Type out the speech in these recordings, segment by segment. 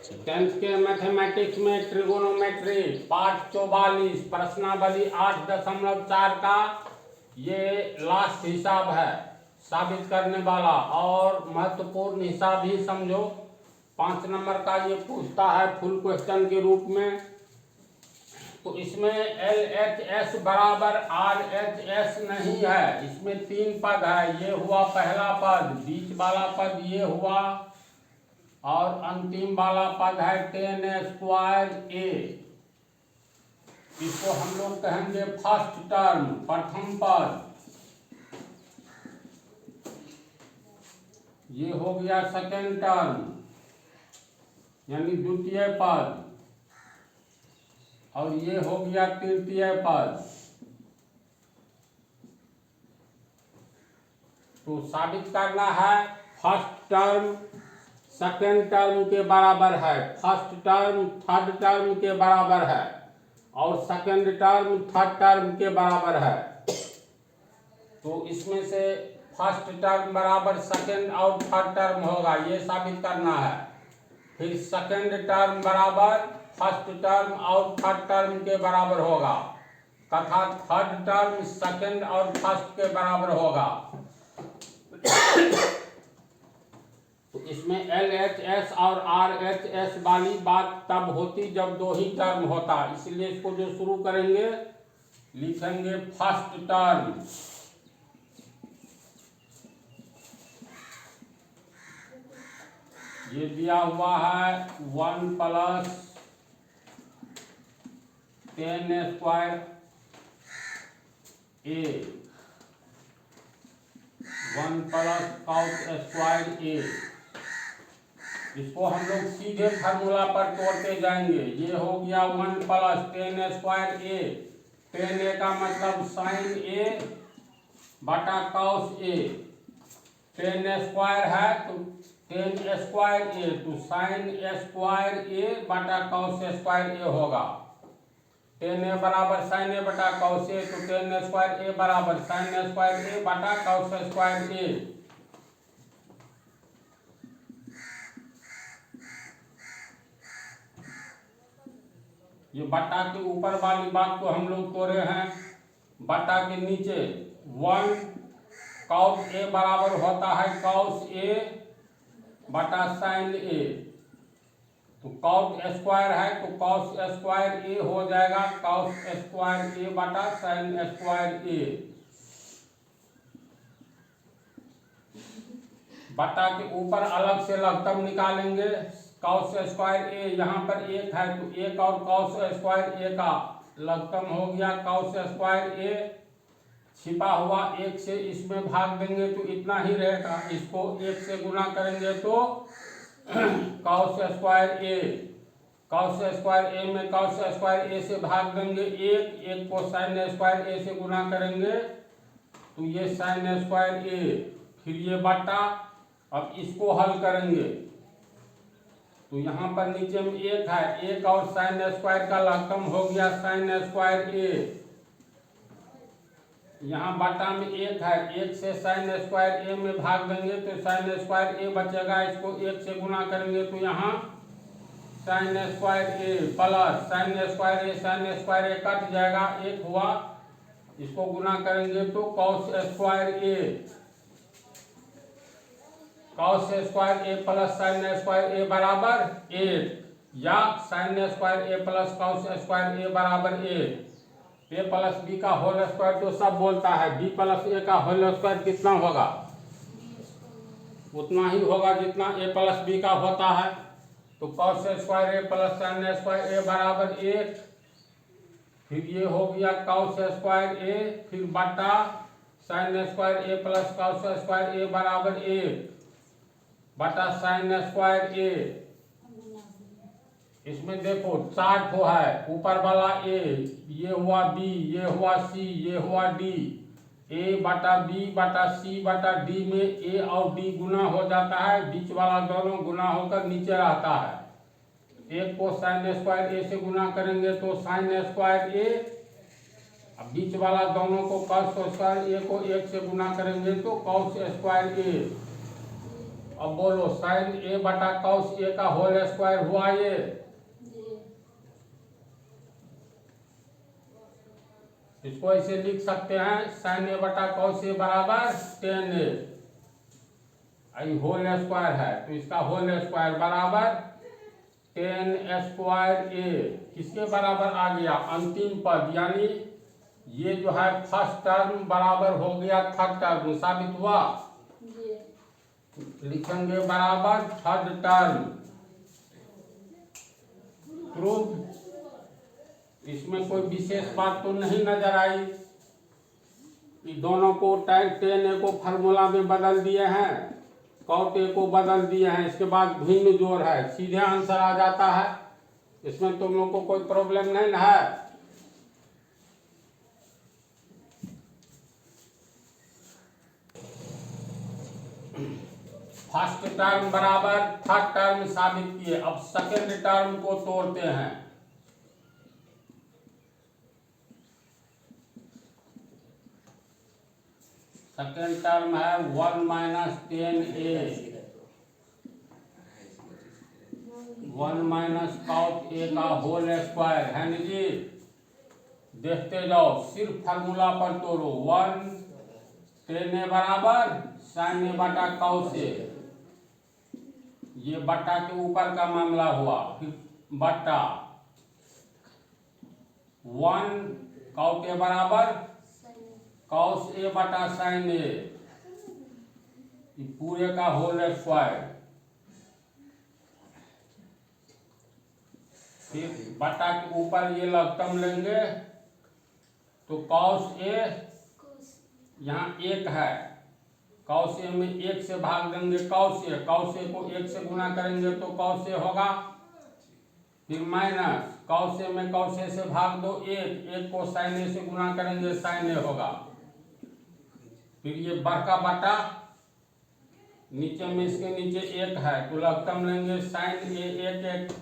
Tenth के mathematics में trigonometry पाठ 44 प्रश्नावली 8.4 का ये लास्ट हिसाब है साबित करने वाला और महत्वपूर्ण हिसाब ही समझो। 5 नंबर का ये पूछता है फुल क्वेश्चन के रूप में। तो इसमें LHS बराबर RHS नहीं है, इसमें 3 पद है। ये हुआ पहला पद, बीच वाला पद ये हुआ और अंतिम वाला पद है 10 स्क्वायर A। इसको हम लोग कहेंगे फर्स्ट टर्म, प्रथम पद। ये हो गया सेकेंड टर्म यानी द्वितीय पद और ये हो गया तृतीय पद। तो साबित करना है फर्स्ट टर्म सेकेंड टर्म के बराबर है, फर्स्ट टर्म थर्ड टर्म के बराबर है और सेकेंड टर्म थर्ड टर्म के बराबर है। तो इसमें से फर्स्ट टर्म बराबर सेकेंड और थर्ड टर्म होगा, ये साबित करना है। फिर सेकेंड टर्म बराबर फर्स्ट टर्म और थर्ड टर्म के बराबर होगा तथा थर्ड टर्म सेकेंड और फर्स्ट के बराबर होगा। तो इसमें LHS और RHS वाली बात तब होती जब 2 ही टर्म होता, इसलिए इसको जो शुरू करेंगे लिखेंगे फर्स्ट टर्म। ये दिया हुआ है 1 + 10 square A, 1 + cos square A। इसको हम लोग सीधे फार्मूला पर तोड़ते जाएंगे। ये हो गया 1 + 10 स्क्वायर A। 10A का मतलब साइन A बटा cos A। 10 स्क्वायर है तो 10 स्क्वायर A, तो साइन स्क्वायर A बटा cos स्क्वायर A होगा। 10A बराबर साइन A बटा cos A, तो 10 स्क्वायर A बराबर साइन स्क्वायर A बटा cos स्क्वायर A। ये बटा के ऊपर वाली बात को हम लोग तोड़े हैं, बटा के नीचे 1 cos A बराबर होता है cos A बटा साइन A। तो cos स्क्वायर है तो cos स्क्वायर A हो जाएगा cos स्क्वायर A बटा साइन स्क्वायर A। बटा के ऊपर अलग से लघुत्तम निकालेंगे। cos स्क्वायर A यहाँ पर 1 है तो 1 और cos स्क्वायर A का लघुत्तम हो गया cos स्क्वायर A। छिपा हुआ 1 से इसमें भाग देंगे तो इतना ही रहेगा, इसको 1 से गुना करेंगे तो cos square A। cos square A में cos स्क्वायर A से भाग देंगे 1 को साइन स्क्वायर A से गुना करेंगे तो ये साइन स्क्वायर A, फिर ये बटा। अब इसको हल करेंगे तो यहाँ पर नीचे में 1 है, 1 और साइन स्क्वायर का लघुत्तम हो गया साइन स्क्वायर A। यहाँ बटा में 1 है, 1 से साइन स्क्वायर A में भाग देंगे तो साइन स्क्वायर A बचेगा, इसको 1 से गुना करेंगे तो यहाँ sine square A plus sine square A cut जाएगा, 1 हुआ, इसको गुना करेंगे तो cos square A। cos square A plus sine square A बराबर 1 या sine square A plus cos square A बराबर 1। A प्लस B का होल स्क्वायर तो सब बोलता है, B प्लस A का होल स्क्वायर कितना होगा? उतना ही होगा जितना A प्लस B का होता है। तो cos square A plus sine square A बराबर 1, फिर ये हो गया cos स्क्वायर A, फिर बटा sine square A plus cos square A बराबर 1 बटा साइन स्क्वायर A। इसमें देखो 4 ठो है, ऊपर वाला A, ये हुआ B, ये हुआ C, ये हुआ D। A बटा B बटा C बटा D में A और D गुना हो जाता है, बीच वाला दोनों गुना होकर नीचे रहता है। 1 को साइन स्क्वायर A से गुना करेंगे तो साइन स्क्वायर A, अब बीच वाला दोनों को cos स्क्वायर A को 1 से गुना करेंगे तो cos स्क्वायर A। अब बोलो साइन ए बटा कॉस ए का होल स्क्वायर हुआ ये। इसको ऐसे लिख सकते हैं साइन ए बटा कॉस ए बराबर टेन ए, होल स्क्वायर है तो इसका होल स्क्वायर बराबर टेन स्क्वायर ए। किसके बराबर आ गया? अंतिम पद, यानी ये जो है फर्स्ट टर्म बराबर हो गया थर्ड टर्म, साबित हुआ। लिखेंगे बराबर थर्ड टर्म, प्रूफ। इसमें कोई विशेष बात तो नहीं नजर आई कि दोनों को टेन ए को फार्मूला में बदल दिए हैं, कॉट ए को बदल दिए हैं, इसके बाद भिन्न जोड़ है, सीधे आंसर आ जाता है। इसमें तुम लोग को कोई प्रॉब्लम नहीं है। फर्स्ट टर्म बराबर थर्ड टर्म साबित किए। अब सेकेंड टर्म को तोड़ते हैं। सेकेंड टर्म है 1 minus ten A, 1 minus cot A का होल स्क्वायर है ना जी। देखते जाओ, सिर्फ फार्मूला पर तोड़ो। 1 टेन ए बराबर साइन ए बटा कॉस ए, ये बट्टा के ऊपर का मामला हुआ, फिर बट्टा 1 कॉट ए बराबर कॉस ए बटा साइन ए, पूरे का होल स्क्वायर, फिर बट्टा के ऊपर ये लघुत्तम लेंगे तो कॉस ए यहाँ 1 है, कॉस ए में 1 से भाग देंगे कॉस ए को 1 से गुना करेंगे तो कॉस ए होगा, फिर माइनस कॉस ए में कॉस ए से भाग दो 1 को साइन ए से गुना करेंगे साइन ए होगा, फिर ये बड़का बटा नीचे में इसके नीचे 1 है तो लघुत्तम लेंगे साइन ए 1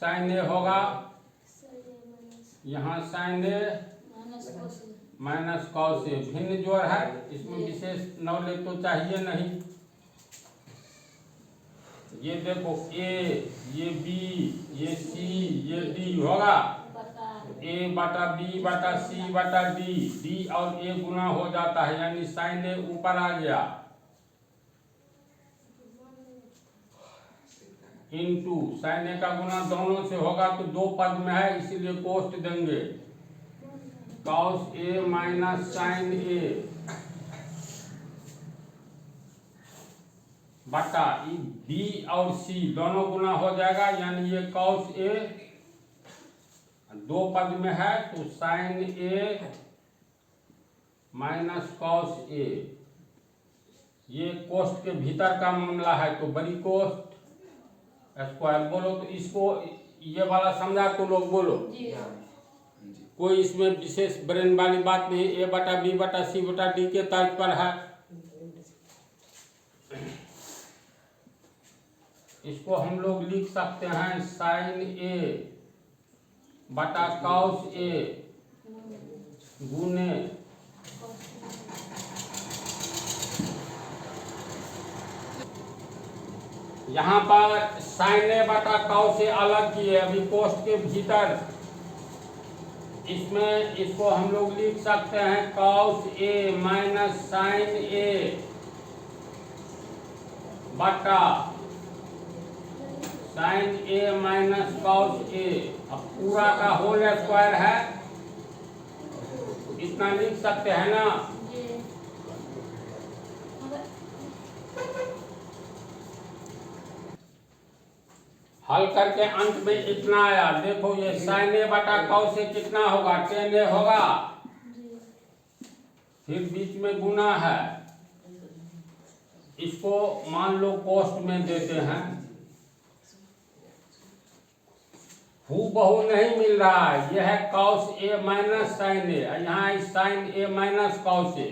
साइन ए होगा, यहाँ sign A minus cos A, भिन्न जोड़ है, इसमें विशेष नॉलेज तो चाहिए नहीं। ये देखो ए, ये बी, ये सी, ये डी होगा, ए बटा बी बटा सी बटा डी, डी और ए गुना हो जाता है, यानी साइन ए ऊपर आ गया, इनटू साइन ए का गुना दोनों से होगा तो 2 पद में है इसीलिए कोष्ट देंगे कॉस ए माइनस साइन ए बटा बी और सी दोनों गुना हो जाएगा, यानी ये कॉस ए 2 पद में है तो sign A minus cos A, ये कोष्ट के भीतर का मामला है तो बड़ी कोष्ट स्क्वायर बोलो। तो इसको ये वाला समझा तो लोग बोलो जी। कोई इसमें विशेष ब्रेन वाली बात नहीं, ए बटा बी बटा सी बटा डी के तर्ज पर है। इसको हम लोग लिख सकते हैं साइन ए बटा कॉस ए गुने यहाँ पर साइन ए बटा कॉस ए अलग किए, अभी कोष्ट के भीतर इसमें इसको हम लोग लिख सकते हैं कॉस ए माइनस साइन ए बटा sign A minus cos A. अब पूरा का होल स्क्वायर है, इतना लिख सकते हैं ना। हल करके अंत में इतना आया, देखो ये साइन ए बटा कॉस ए कितना होगा, टेन ए होगा, फिर बीच में गुना है, इसको मान लो कोष्ट में देते हैं, हूबहू नहीं मिल रहा है, यह है कॉस ए माइनस साइन ए, यहाँ है sign A minus cos A,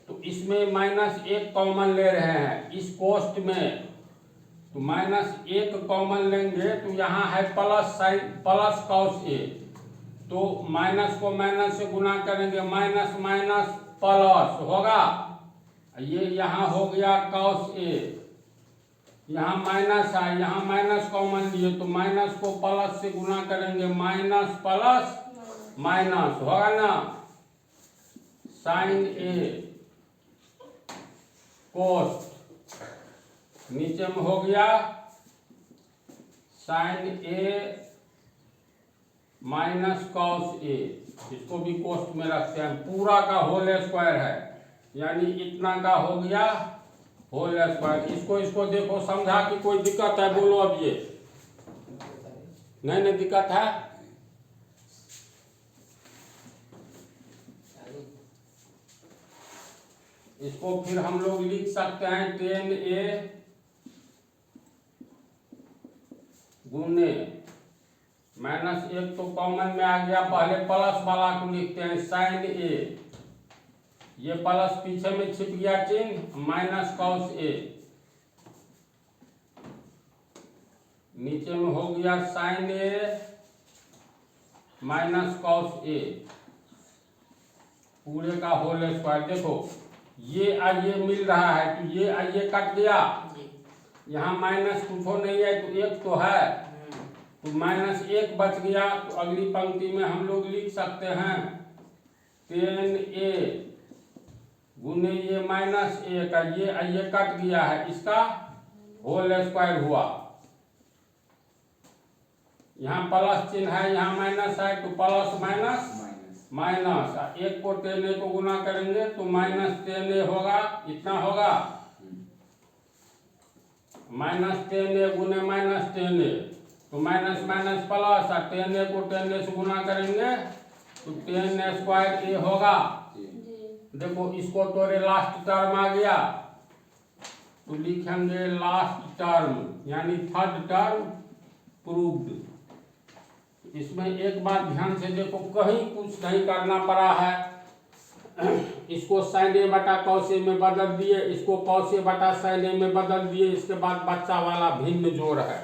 तो इसमें माइनस 1 कॉमन ले रहे हैं इस कोष्ट में, तो -1 कॉमन लेंगे तो यहाँ है plus sign plus cos A, तो माइनस को माइनस से गुना करेंगे माइनस माइनस प्लस होगा, ये यहाँ हो गया कॉस ए, यहाँ माइनस है, यहाँ माइनस कॉमन लिए तो माइनस को प्लस से गुना करेंगे, माइनस प्लस माइनस होगा ना, साइन ए कोस, नीचे में हो गया sign A minus cos A, इसको भी कोष्ट में रखते हैं, पूरा का होल स्क्वायर है, यानी इतना का हो गया होल स्क्वायर। इसको देखो, समझा कि कोई दिक्कत है बोलो अब, ये नहीं दिक्कत है। इसको फिर हम लोग लिख सकते हैं 10a गुने माइनस एक तो कॉमन में आ गया, पहले प्लस वाला को लिखते हैं साइन ए, ये प्लस पीछे में छिप गया चिन्ह, माइनस कॉस ए, नीचे में हो गया sign A minus cos A, पूरे का होल स्क्वायर। देखो ये और ये मिल रहा है तो ये और ये कट गया, यहाँ माइनस कुछ नहीं है तो एक तो है, तो माइनस एक बच गया, तो अगली पंक्ति में हम लोग लिख सकते हैं 10a गुने ये माइनस ए का, ये कट गया है, इसका होल स्क्वायर हुआ। यहाँ प्लस चिन्ह है, यहाँ माइनस है, तो प्लस माइनस माइनस, एक को 10a को गुना करेंगे तो माइनस 10a होगा, इतना होगा, माइनस 10a गुने माइनस 10a, तो माइनस माइनस प्लस, 10a को 10a से गुना करेंगे तो 10 स्क्वायर ए होगा। देखो इसको तोड़े लास्ट टर्म आ गया तो लिखेंगे लास्ट टर्म, यानी थर्ड टर्म प्रूव्ड। इसमें एक बात ध्यान से देखो, कहीं कुछ नहीं करना पड़ा है, इसको साइन ए बटा कॉस ए में बदल दिए, इसको कॉस ए बटा साइन ए में बदल दिए, इसके बाद बच्चा वाला भिन्न जोड़ है,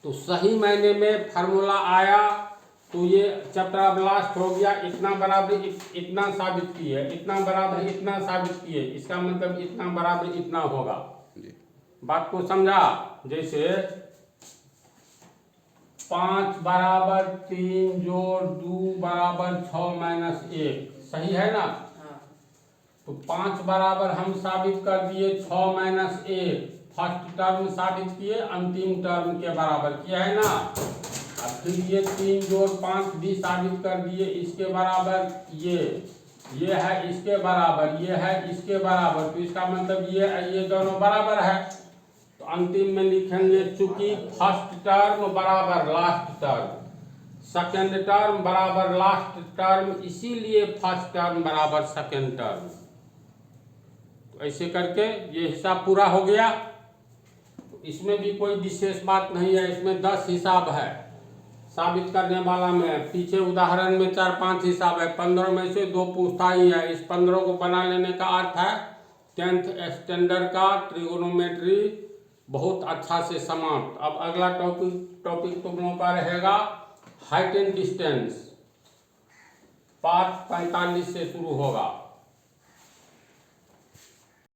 तो सही मायने में फार्मूला आया तो ये चैप्टर ब्लास्ट हो गया। इतना बराबर इतना साबित किए, इतना बराबर इतना साबित किए, इसका मतलब इतना बराबर इतना होगा। बात को समझा? जैसे 5 बराबर 3 जोड़ 2 बराबर 6 माइनस 1, सही है ना? तो 5 बराबर हम साबित कर दिए 6 माइनस 1, फर्स्ट टर्म साबित किए, अंतिम टर्म के बराबर किया है ना। अब फिर ये 3 जोड़ 5 भी साबित कर दिए, इसके बराबर ये है इसके बराबर, ये है इसके बराबर, तो इसका मतलब ये दोनों बराबर है। तो अंतिम में लिखेंगे चूंकि फर्स्ट टर्म बराबर लास्ट टर्म, सेकेंड टर्म बराबर लास्ट टर्म, इसीलिए फर्स्ट टर्म बराबर सेकेंड टर्म। तो ऐसे करके ये हिसाब पूरा हो गया। इसमें भी कोई विशेष बात नहीं है, इसमें 10 हिसाब है साबित करने वाला में। पीछे उदाहरण में 4-5 हिसाब है, 15 में से 2 पूछता ही है। इस 15 को बना लेने का अर्थ है 10th स्टैंडर्ड का ट्रिगोनोमेट्री बहुत अच्छा से समाप्त। अब अगला टॉपिक तुम लोगों का रहेगा हाइट एंड डिस्टेंस, पार्ट 45 से शुरू होगा।